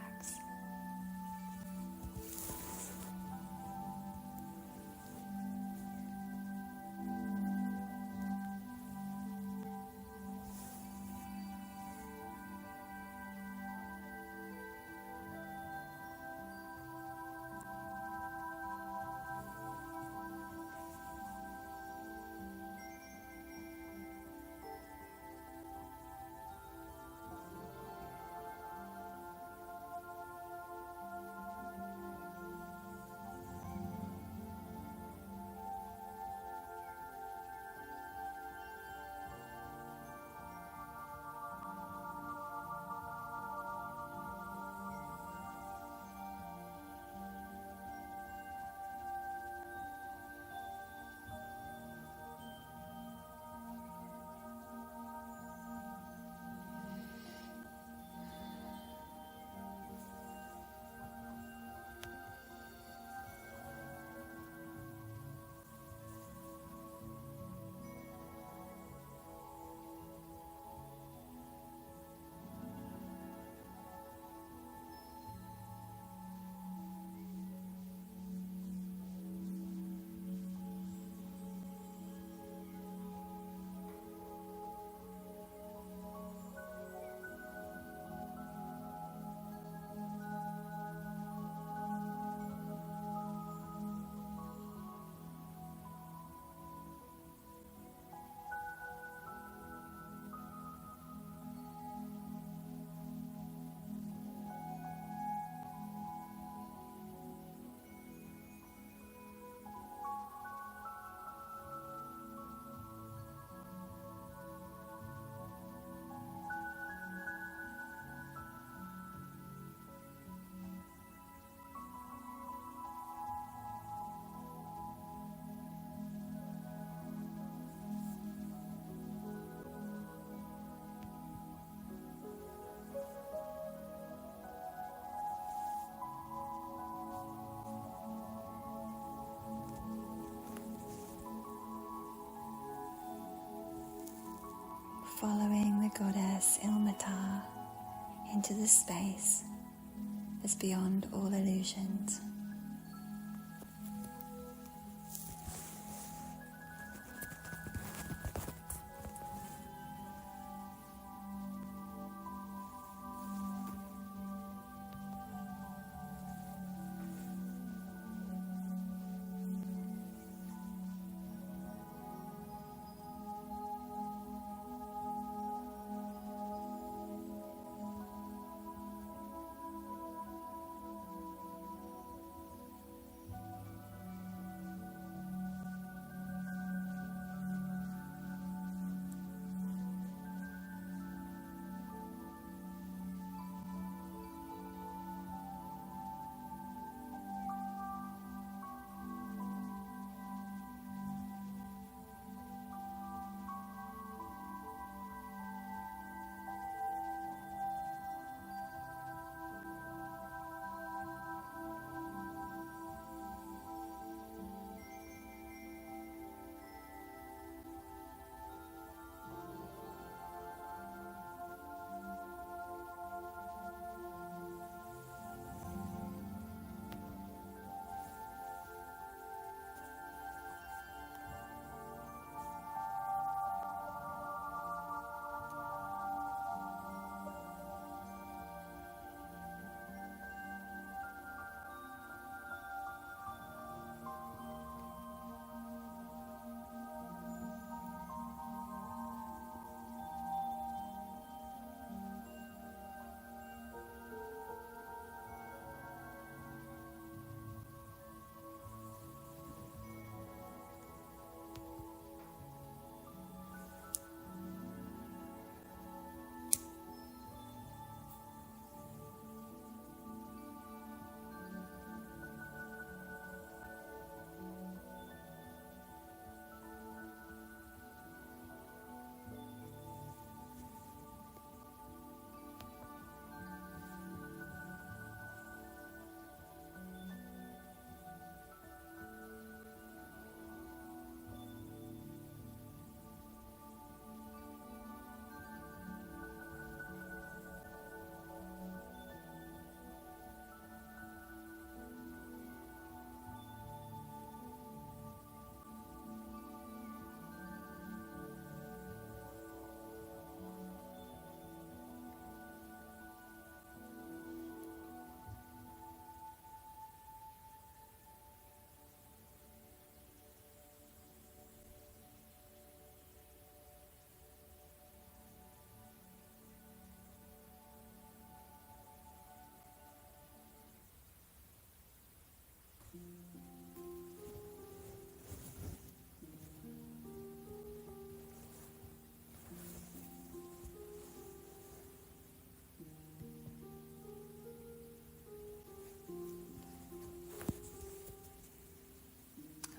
following the goddess Ilmatar into the space that's beyond all illusions.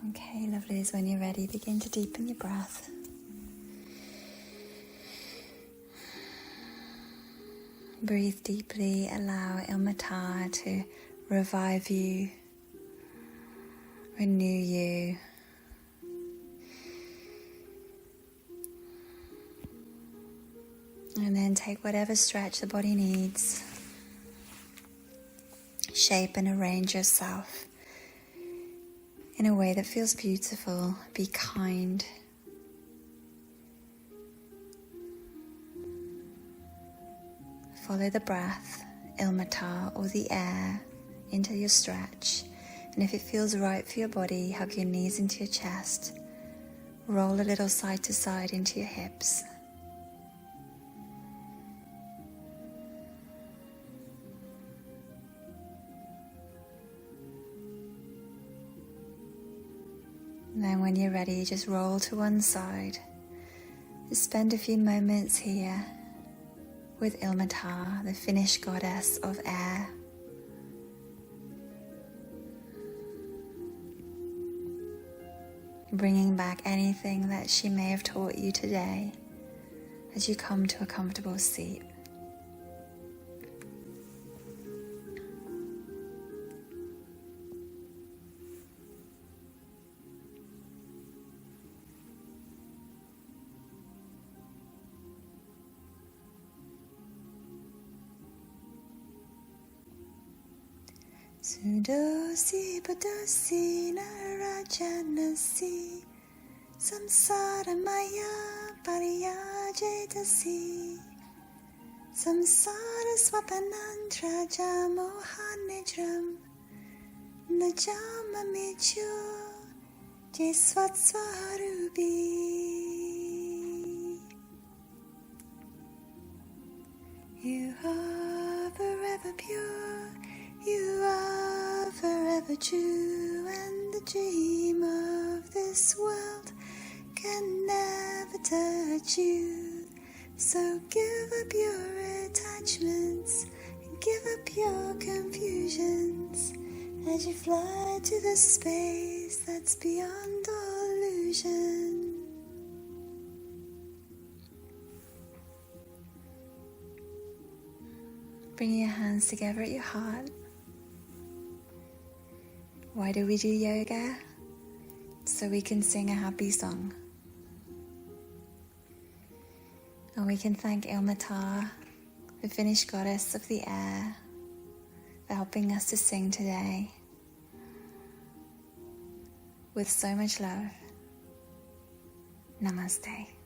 Okay, lovelies, when you're ready, begin to deepen your breath. Breathe deeply, allow Ilmatar to revive you, renew you. And then take whatever stretch the body needs. Shape and arrange yourself in a way that feels beautiful. Be kind. Follow the breath, Ilmatar, or the air into your stretch. And if it feels right for your body, hug your knees into your chest. Roll a little side to side into your hips. And then when you're ready, just roll to one side. Just spend a few moments here with Ilmatar, the Finnish goddess of air. Bringing back anything that she may have taught you today as you come to a comfortable seat. Sudosi Padosi Narajanasi Samsara Maya Pariyajetasi Samsara Swapanantra Jamohanijram Najama Micho Jeswatswarubi. You are forever pure, you are forever true, and the dream of this world can never touch you. So give up your attachments and give up your confusions as you fly to the space that's beyond all illusion. Bring your hands together at your heart. Why do we do yoga? So we can sing a happy song. And we can thank Ilmatar, the Finnish goddess of the air, for helping us to sing today with so much love. Namaste.